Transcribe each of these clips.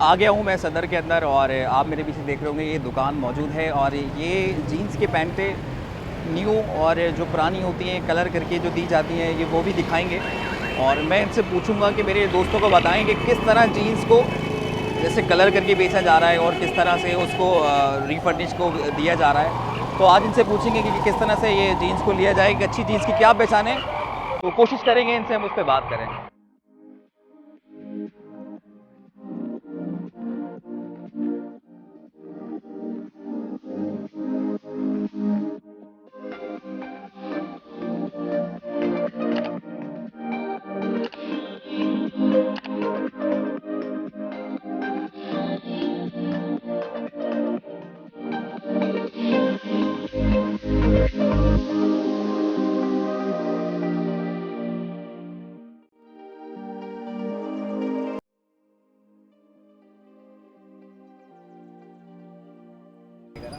आ गया हूँ मैं सदर के अंदर और आप मेरे पीछे देख रहे होंगे ये दुकान मौजूद है और ये जीन्स के पैंटें न्यू और जो पुरानी होती हैं कलर करके जो दी जाती हैं ये वो भी दिखाएंगे। और मैं इनसे पूछूंगा कि मेरे दोस्तों को बताएं कि किस तरह जीन्स को जैसे कलर करके बेचा जा रहा है और किस तरह से उसको रिफर्निश को दिया जा रहा है। तो आज इनसे पूछेंगे कि किस तरह से ये जीन्स को लिया जाए, कि अच्छी जीन्स की क्या पहचान है। तो कोशिश करेंगे इनसे हम उस पर बात करें।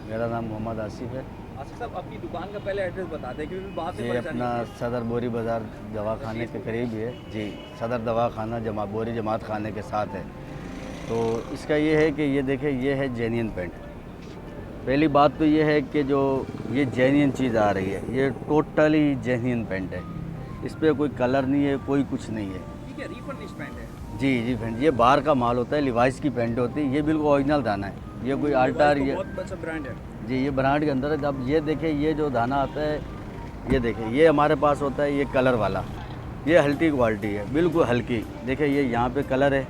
मेरा नाम मोहम्मद आसिफ है। आसिफ साहब, अपनी दुकान का पहले एड्रेस बता दें क्योंकि बात ये अपना सदर बोरी बाज़ार दवाखाने के करीब ही है जी। सदर दवाखाना बोरी जमात खाने के साथ है। तो इसका ये है कि ये देखें, ये है जेन्युइन पेंट। पहली बात तो ये है कि जो ये जेन्युइन चीज़ आ रही है ये टोटली जेन्युइन पेंट है। इस पर कोई कलर नहीं है, कोई कुछ नहीं है। ठीक है, रिफर्निश पेंट है। जी पेंट ये बाहर का माल होता है, लिवाइस की पेंट होती है। ये बिल्कुल ओरिजिनल दाना है, ये कोई अल्टर ये बहुत अच्छा ब्रांड है जी। ये ब्रांड के अंदर है। अब ये देखें, ये जो दाना आता है ये देखें, ये हमारे पास होता है ये कलर वाला। ये हल्की क्वालिटी है, बिल्कुल हल्की। देखें ये यहाँ पे कलर है,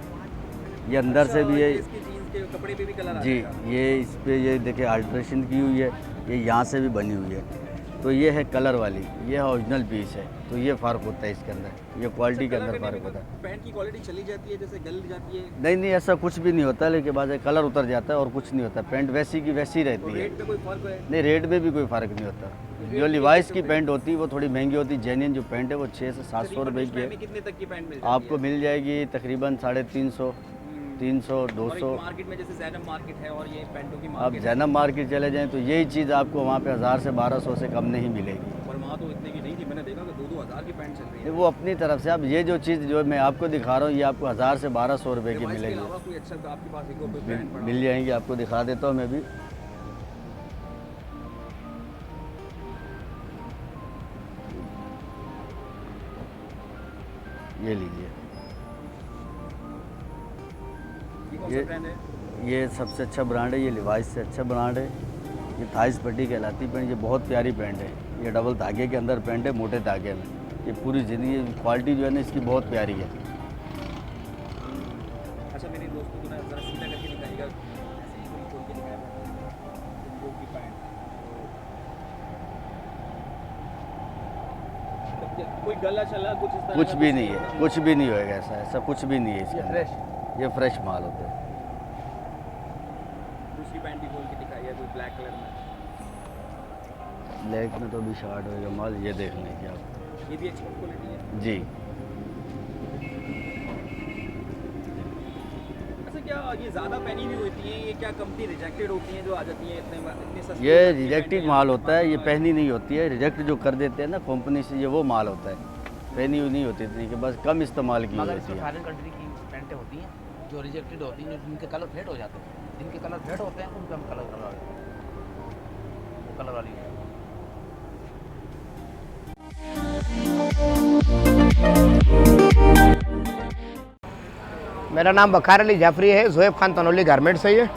ये अंदर से भी है। इसकी जीन्स के कपड़े पे भी कलर जी ये इस पे ये देखें अल्ट्रेशन की हुई है, ये यहाँ से भी बनी हुई है। तो ये है कलर वाली, ये ओरिजिनल पीस है। तो ये फ़र्क होता है इसके अंदर, ये क्वालिटी के अंदर फ़र्क होता है। पैंट की क्वालिटी चली जाती है, जैसे गल जाती है? नहीं ऐसा कुछ भी नहीं होता, लेकिन बाद कलर उतर जाता है और कुछ नहीं होता। पैंट वैसी की वैसी रहती है। रेट पे कोई फर्क है? नहीं, रेट में भी कोई फ़र्क नहीं होता। जो लिवाइस की पैंट होती है वो थोड़ी महंगी होती है। जेन्युइन जो पैंट है वो 600 से 700 रुपये की है। कितने तक की पैंट आपको मिल जाएगी तकरीबन 350, 300, 200। मार्केट में जैसे जैनब मार्केट है और ये पैंटों की आप मार्केट जैनब मार्केट चले जाएं तो यही चीज़ आपको वहाँ पे 1000 से 1200 से कम नहीं मिलेगी। और वहाँ तो इतने की नहीं थी, मैंने देखा कि 2-2 हज़ार की पैंट चल रही है। वो अपनी तरफ से। अब ये जो चीज़ जो मैं आपको दिखा रहा हूँ ये आपको 1000 से 1200 रुपये की मिलेगी। कोई अच्छा तो आपके पास एक और कोई ब्रांड पड़ा? मिल जाएंगी, आपको दिखा देता हूँ मैं भी। ये लीजिए, ये ब्रांड है? ये सबसे अच्छा ब्रांड है। ये लिवाइस से अच्छा ब्रांड है। ये थाइस पट्टी कहलाती पेंट। ये बहुत प्यारी पेंट है। ये डबल धागे के अंदर पेंट है, मोटे धागे में। ये पूरी ज़िंदगी क्वालिटी जो है ना इसकी बहुत प्यारी है। अच्छा, मेरे दोस्तों को ना ज़रा सीधा करके दिखाइएगा, ऐसे ही पूरी खोल के दिखाएगा की पैंट। कोई गला चला कुछ इस तरह कुछ भी नहीं है, कुछ भी नहीं होएगा। ऐसा कुछ भी नहीं है इसके अंदर। ये फ्रेश माल होता है। दूसरी पैंट भी खोल के दिखाइए, कोई ब्लैक कलर में। ब्लैक में तो अभी शार्ट होएगा माल। ये देख लीजिए आप, ये भी अच्छी क्वालिटी है जी। अच्छा, क्या ये ज़्यादा पहनी हुई होती हैं? ये क्या कंपनी रिजेक्टेड होती हैं जो आ जाती हैं इतने सस्ते? ये रिजेक्टेड माल होता है। ये पहनी नहीं होती है। रिजेक्ट जो कर देते हैं ना कंपनी से, ये वो माल होता है। पहनी हुई नहीं होती थी, कि बस कम इस्तेमाल की मगर होती इसमें है। फॉरेन कंट्री की पैंटें होती हैं जो रिजेक्टेड होती हैं, जिनके कलर फेड हो जाते हैं। जिनके कलर फेड होते हैं उनका हम कलर करवा देते हैं। वो कलर वाली है। मेरा नाम बखार अली जाफरी है, ज़ोएब खान तनोली गारमेंट से ये।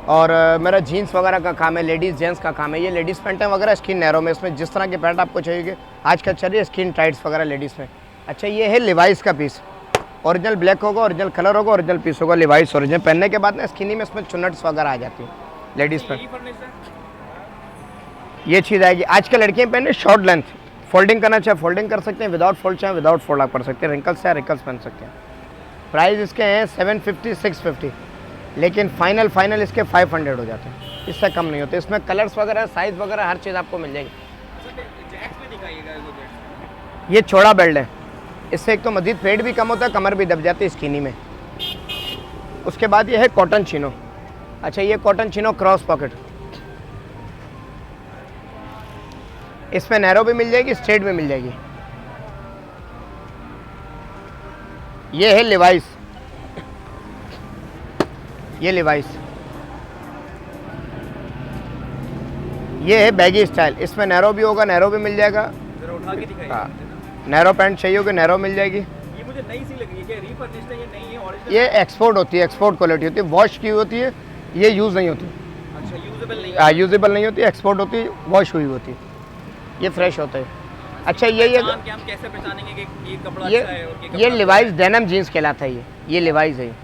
और मेरा जीन्स वगैरह का काम है, लेडीज़ जेंट्स का काम है। ये लेडीज़ पैंटें वगैरह स्किन नैरो में, इसमें जिस तरह की पैंट आपको चाहिए आज कल चल रही है स्किन टाइट्स वगैरह लेडीज़ में। अच्छा, ये है लिवाइस का पीस। ओरिजिनल ब्लैक होगा, ओरिजिनल कलर होगा, ओरिजिनल पीस होगा लिवाइस। ओरिजिनल पहनने के बाद ना स्किनी में इसमें चुन्नट्स वगैरह आ जाती हैं लेडीज़ पर। ये चीज़ आएगी। आजकल लड़कियाँ पहने शॉर्ट लेंथ, फोल्डिंग करना चाहे फोल्डिंग कर सकते हैं, विदाउट फोल्ड चाहे विदाउट फोल्ड आप कर सकते हैं। रिंकल्स चाहे रिंकल्स पहन सकते हैं। प्राइस इसके हैं 750, 650, लेकिन फाइनल इसके 500 हो जाते हैं, इससे कम नहीं होते। इसमें कलर्स वगैरह, साइज़ वगैरह हर चीज़ आपको मिल जाएगी। ये छोड़ा बेल्ट है, इससे एक तो मजीद पेट भी कम होता है, कमर भी दब जाती है स्किनी में। उसके बाद ये है कॉटन चिनो। अच्छा, ये कॉटन चिनो क्रॉस पॉकेट, इसमें नैरो भी मिल जाएगी, स्ट्रेट भी मिल जाएगी। ये है लिवाइस। ये लिवाइस, ये है बैगी स्टाइल, इसमें नैरो भी होगा, नैरो भी मिल जाएगा। जरा उठा के दिखाइए। हाँ, नैरो पैंट चाहिए होगी, नैरो मिल जाएगी। ये मुझे नई सी लगी है, क्या रीफर्निश्ड है ये, नई है ओरिजिनल? ये एक्सपोर्ट होती है, एक्सपोर्ट क्वालिटी होती है, वॉश की होती है, ये यूज़ नहीं होती। अच्छा, यूजेबल नहीं है। हाँ, यूजेबल नहीं होती, एक्सपोर्ट होती है, वॉश हुई होती है, ये फ्रेश होता है। अच्छा ये पहचान के हम कैसे पहचानेंगे कि ये कपड़ा अच्छा है और ये लिवाइस डेनिम जीन्स कहलाता है। ये लिवाइस है,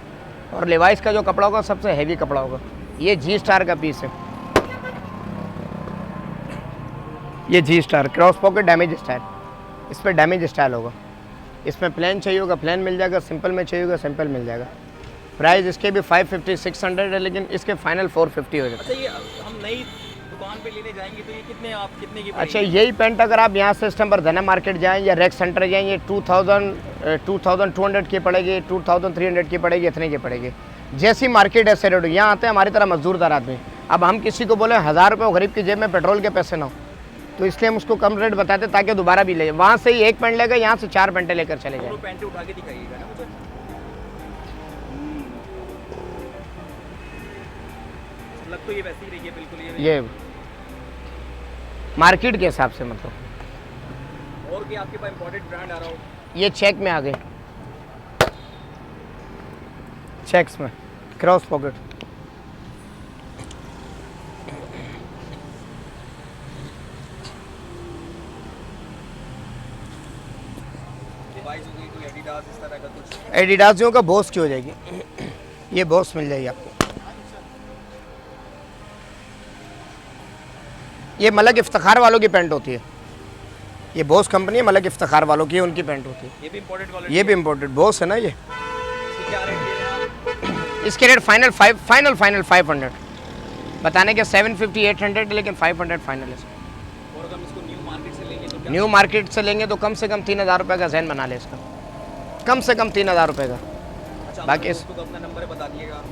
और लिवाइस का जो कपड़ा होगा सबसे हैवी कपड़ा होगा। ये जी स्टार का पीस है, ये G star cross pocket damage style, इस पर डैमेज स्टाइल होगा। इसमें प्लेन चाहिए होगा प्लेन मिल जाएगा, सिंपल में चाहिए होगा सिंपल मिल जाएगा। प्राइस इसके भी 550-600 है, लेकिन इसके फाइनल 450 हो जाता है। अच्छा, ये हम नई दुकान पे लेने जाएंगे तो ये कितने की अच्छा, यही पैंट अगर आप यहाँ से इस टाइम पर धना मार्केट जाएँ या रेक सेंटर जाएँ, ये 2200 की पड़ेगी, 2300 की पड़ेगी, इतने की पड़ेगी। जैसी मार्केट है ऐसे रेट। यहाँ आते हैं हमारी तरह मजदूरदार आदमी, अब हम किसी को बोले 1000 रुपये गरीब की जेब में पेट्रोल के पैसे ना हो, तो इसलिए हम उसको कम रेट बताते ताकि दोबारा भी ले। वहाँ से ही एक पैंट लेगा, यहाँ से 4 पैंटें लेकर चले जाए। पैंटें उठा के दिखाइएगा ना मुझे। लग तो ये वैसी ही रही है बिल्कुल। ये मार्केट के हिसाब से मतलब। और भी आपके पास इंपोर्टेड ब्रांड आ रहा हो? ये चेक में आ गए, चेक्स में क्रॉस पॉकेट। एडिडास इस तरह का कुछ? एडिडास जो का बॉस की हो जाएगी, ये बॉस मिल जाएगी आपको। ये मलक इफ्तिखार वालों की पैंट होती है, ये बॉस कंपनी है, मलक इफ्तिखार वालों की उनकी पैंट होती है। ये भी इंपोर्टेड क्वालिटी? ये भी इम्पोर्टेड बॉस है ना ये। इसकी क्या रेट दे रहे हैं आप? इसके रेट फाइनल 500 बताने के 750-800, लेकिन 500 फाइनल है। और अगर हम इसको न्यू मार्केट से लेंगे तो क्या? न्यू मार्केट से लेंगे तो कम से कम 3000 रुपये का जहन बना ले इसका, कम से कम 3000 रुपये का। अच्छा, बाकी बाकी तो अपना नंबर बता दिएगा।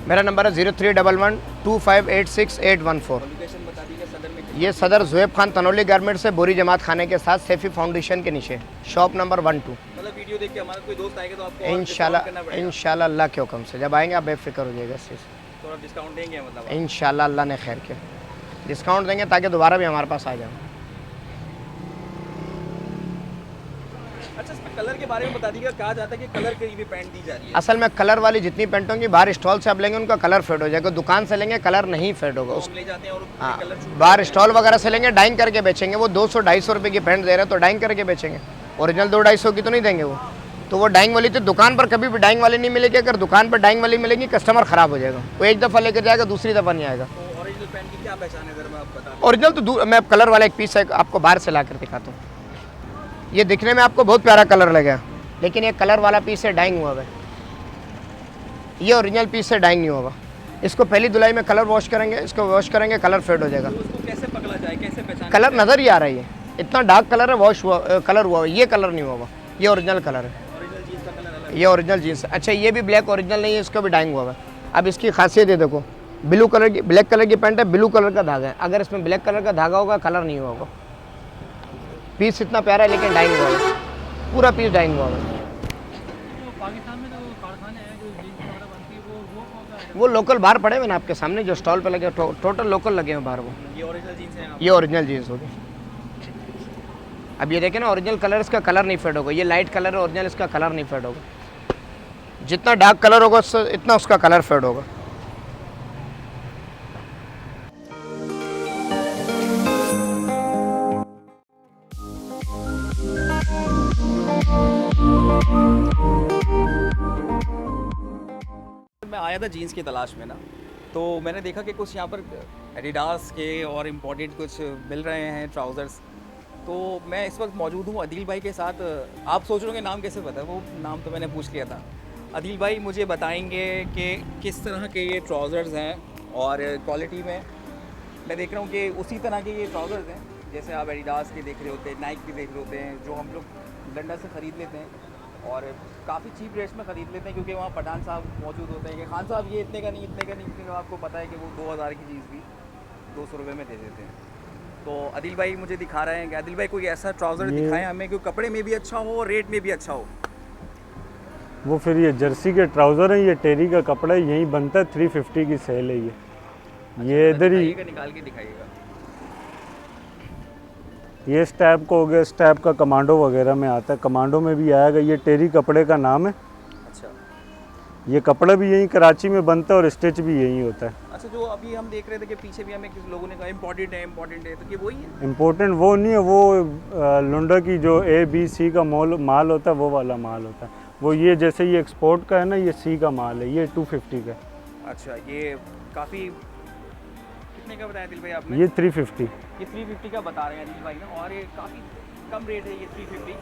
मेरा नंबर है 03112586-814। लोकेशन बता दीजिए सदर में। ये सदर ज़ुएब खान तनोली गारमेंट से बोरी जमात खाने के साथ सैफी फाउंडेशन के नीचे, शॉप नंबर 12। मतलब वीडियो देख के हमारा कोई दोस्त आएगा तो आपको और इंशाल्लाह डिस्काउंट करना पड़ेगा? इंशाल्लाह अल्लाह के हुक्म से जब आएंगे आप बेफिक्र हो जाएगा इस चीज़। थोड़ा डिस्काउंट देंगे मतलब आप? इंशाल्लाह अल्लाह ने खैर किया, डिस्काउंट देंगे ताकि दोबारा भी हमारे पास आ जाए। अच्छा, इसमें कलर के बारे में बता दीजिएगा। कहा जाता है कि कलर की भी पैंट दी जा रही है। असल में कलर वाली जितनी पैंट होंगी बाहर स्टॉल से आप लेंगे उनका कलर फेड हो जाएगा, दुकान से लेंगे कलर नहीं फेड होगा। तो हम ले जाते हैं और हाँ, कलर छूट बाहर स्टॉल वगैरह से लेंगे डाइंग करके बेचेंगे, वो 200-250 रुपये की पैंट दे रहे हैं तो डाइंग करके बेचेंगे, ओरिजिनल 200-250 की तो नहीं देंगे वो। तो वो डाइंग वाली तो दुकान पर कभी भी डाइंग वाली नहीं मिलेगी। अगर दुकान पर डाइंग वाली मिलेगी कस्टमर ख़राब हो जाएगा, वो एक दफ़ा लेकर जाएगा दूसरी दफ़ा नहीं आएगा। तो ओरिजिनल पैंट की क्या पहचान है, अगर मैं आपको बता दूं? ओरिजिनल तो मैं कलर वाला एक पीस है आपको बाहर से ला कर दिखाता हूँ। ये दिखने में आपको बहुत प्यारा कलर लगेगा, लेकिन ये कलर वाला पीस है डाइंग हुआ है, ये ओरिजिनल पीस से डाइंग नहीं होगा। इसको पहली धुलाई में कलर वॉश करेंगे, इसको वॉश करेंगे कलर फेड हो जाएगा। तो उसको कैसे पकड़ा जाए, कैसे पहचान? कलर नज़र ही आ रही है, इतना डार्क कलर है, वॉश हुआ कलर हुआ, ये कलर नहीं होगा, ये ओरिजिनल कलर है, ओरिजिनल जीन्स का कलर अलग? ये ओरिजिनल जीन्स। अच्छा, ये भी ब्लैक ओरिजिनल नहीं है, इसका भी डाइंग हुआ है। अब इसकी खासियत है देखो, ब्लू कलर की ब्लैक कलर की पैंट है, ब्लू कलर का धागा है, अगर इसमें ब्लैक कलर का धागा होगा कलर नहीं होगा। पीस इतना प्यारा है लेकिन डाइंग हुआ है, पूरा पीस डाइंग हुआ है। पाकिस्तान में जो कारखाने हैं जो जीन्स वगैरह बनती है वो कौन सा है? वो लोकल बाहर पड़े हुए ना आपके सामने जो स्टॉल पे लगे, टोटल लोकल लगे हैं बाहर। वो ये ओरिजिनल जीन्स है आप? ये ओरिजिनल जीन्स होगी। अब ये देखें ना, ओरिजिनल कलर इसका कलर नहीं फेड होगा, ये लाइट कलर है ओरिजिनल, इसका कलर नहीं फेड होगा। जितना डार्क कलर होगा इतना उसका कलर फेड होगा। मैं आया था जीन्स की तलाश में ना, तो मैंने देखा कि कुछ यहाँ पर एडिडास के और इम्पोर्टेड कुछ मिल रहे हैं ट्राउज़र्स। तो मैं इस वक्त मौजूद हूँ अदील भाई के साथ। आप सोच रहे होंगे नाम कैसे पता है, वो नाम तो मैंने पूछ लिया था। अदील भाई मुझे बताएंगे कि किस तरह के ये ट्राउज़र्स हैं और क्वालिटी में। मैं देख रहा हूँ कि उसी तरह के ये ट्राउज़र्स हैं जैसे आप एडिडास के देख रहे होते हैं, नाइक के देख रहे होते हैं, जो हम लोग लंदन से ख़रीद लेते हैं और काफ़ी चीप रेट्स में ख़रीद लेते हैं, क्योंकि वहाँ पठान साहब मौजूद होते हैं कि खान साहब ये इतने का नहीं, इतने का नहीं, इतने का। आपको पता है कि वो 2000 की चीज़ भी 200 रुपये में दे देते हैं। तो अदिल भाई मुझे दिखा रहे हैं कि अदिल भाई कोई ऐसा ट्राउज़र दिखाएं हमें कि कपड़े में भी अच्छा हो और रेट में भी अच्छा हो। वो फिर ये जर्सी के ट्राउज़र हैं, ये टेरी का कपड़ा है, यहीं बनता है, 350 की सेल है ये इधर ही। दिखाइएगा, निकाल के दिखाइएगा। ये इस टाइप का हो गया, इस टाइप का कमांडो वगैरह में आता है, कमांडो में भी आएगा। ये टेरी कपड़े का नाम है। अच्छा ये कपड़ा भी यहीं कराची में बनता है और स्टिच भी यहीं होता है। अच्छा, जो अभी हम देख रहे थे कि पीछे भी हमें किसी लोगों ने कहा इम्पोर्टेंट है, तो ये वही है? इम्पोर्टेंट वो नहीं है, वो लुंडा की जो A-B-C का माल होता है, वो वाला माल होता है। वो ये जैसे ये एक्सपोर्ट का है ना, ये C का माल है, ये 250 का है। अच्छा, ये काफ़ी कितने का बताया दिल भाई आपने? ये 350। ये 350 का बता रहे हैं दिल भाई ना, और ये काफ़ी कम रेट है ये 350।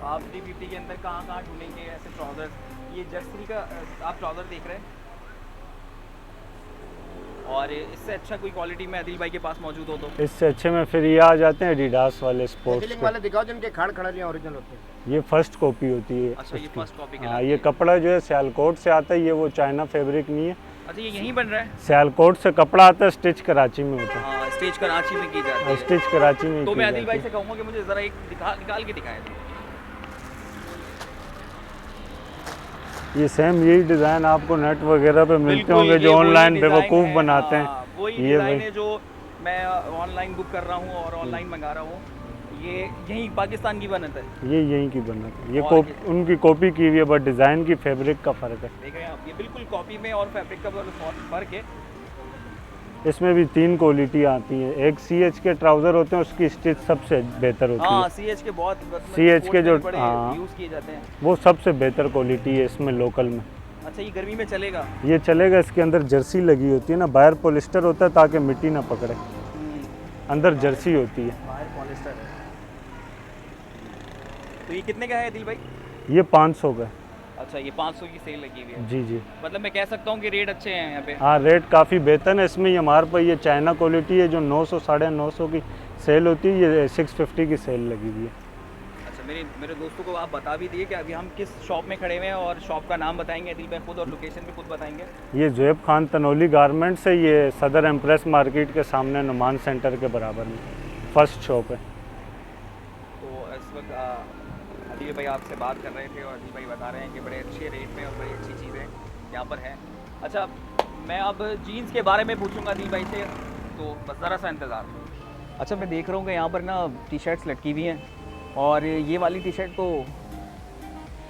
आप 350 के अंदर कहाँ कहाँ ढूंढेंगे ऐसे ट्राउज़र? ये जर्सी का आप ट्राउज़र देख रहे हैं, और इससे अच्छा कोई क्वालिटी में आदिल भाई के पास मौजूद हो तो? इससे अच्छे में फिर ये आ जाते हैं एडिडास वाले स्पोर्ट्स डीलिंग के। वाले दिखाओ जिनके खाड़ खड़लियाँ ओरिजिनल होती हैं। ये फर्स्ट कॉपी होती है। अच्छा, ये उसकी। फर्स्ट कॉपी के हाँ, नाम ये से। कपड़ा जो है सियालकोट से आता है, ये वो चाइना फैब्रिक नहीं है। अच्छा, ये यहीं बन रहा है? सियालकोट से कपड़ा आता है, स्टिच कराची में होता है। हाँ, स्टेज कराची में की जाती है। स्टिच कराची में तो की मैं आदिल भाई जाती से कहूँगा कि मुझे ज़रा एक निकाल के दिखाएं। है। ये सेम यही डिज़ाइन आपको नेट वगैरह पे मिलते बिल्कुल, होंगे, ये जो वही ऑनलाइन डिज़ाइन बेवकूफ़ है, बनाते हाँ, हैं। वही ये डिज़ाइन वही। है जो मैं ऑनलाइन बुक कर रहा हूँ और ऑनलाइन मंगा रहा हूँ। ये यहीं पाकिस्तान की बनत है। ये यहीं की बनत है। ये और उनकी कॉपी की हुई है, बट डिज़ाइन की फैब्रिक का फ़र्क है। देख रहे हैं आप, ये बिल्कुल कॉपी में और फैब्रिक का फ़र्क है। इसमें भी 3 क्वालिटी आती है। एक CH के ट्राउज़र होते हैं, उसकी स्टिच सबसे बेहतर होती हाँ, है। CH के बहुत CH के जो हाँ यूज़ किए जाते हैं। वो सबसे बेहतर क्वालिटी है इसमें लोकल में। अच्छा, ये गर्मी में चलेगा? ये चलेगा। इसके अंदर जर्सी लगी होती है ना, बाहर पॉलिस्टर होता है ताकि मिट्टी ना पकड़े, अंदर जर्सी होती है। बाहर पॉलिस्टर है। तो ये कितने का है दिल भाई? ये 500 का है। अच्छा, ये 500 की सेल लगी हुई है। जी जी। मतलब मैं कह सकता हूँ कि रेट अच्छे हैं यहाँ पे। हाँ, रेट काफ़ी बेहतर है इसमें। ये हमारे पास ये चाइना क्वालिटी है जो 900 950 की सेल होती है, ये 650 की सेल लगी हुई है। अच्छा, मेरे दोस्तों को आप बता भी दिए कि अभी हम किस शॉप में खड़े हुए हैं, और शॉप का नाम बताएंगे दिल भाई खुद, और लोकेशन भी खुद बताएंगे। ये ज़ुएब खान तनोली गारमेंट्स है, ये सदर एम्प्रेस मार्केट के सामने नुमान सेंटर के बराबर में फर्स्ट शॉप है। तो इस वक्त अदील भाई आपसे बात कर रहे थे, और अदील भाई बता रहे हैं कि बड़े अच्छे रेट में और बड़ी अच्छी चीज़ें यहाँ पर हैं। अच्छा, मैं अब जीन्स के बारे में पूछूंगा अदील भाई से, तो बस ज़रा सा इंतज़ार। अच्छा, मैं देख रहा हूँ कि यहाँ पर ना टी-शर्ट्स लटकी हुई हैं, और ये वाली टी-शर्ट तो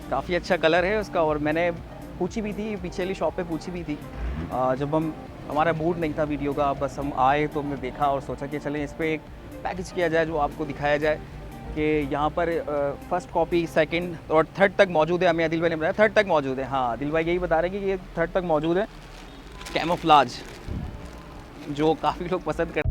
काफ़ी अच्छा कलर है उसका, और मैंने पूछी भी थी, पीछे वाली शॉप पे पूछी भी थी। जब हमारा मूड नहीं था वीडियो का, बस हम आए तो हमने देखा और सोचा कि चलें इस पर एक पैकेज किया जाए, जो आपको दिखाया जाए कि यहाँ पर फर्स्ट कॉपी, सेकंड और थर्ड तक मौजूद है। हमें आदिल भाई ने बताया थर्ड तक मौजूद है। हाँ, आदिल भाई यही बता रहे हैं कि ये थर्ड तक मौजूद है। कैमोफ्लाज जो काफ़ी लोग पसंद करते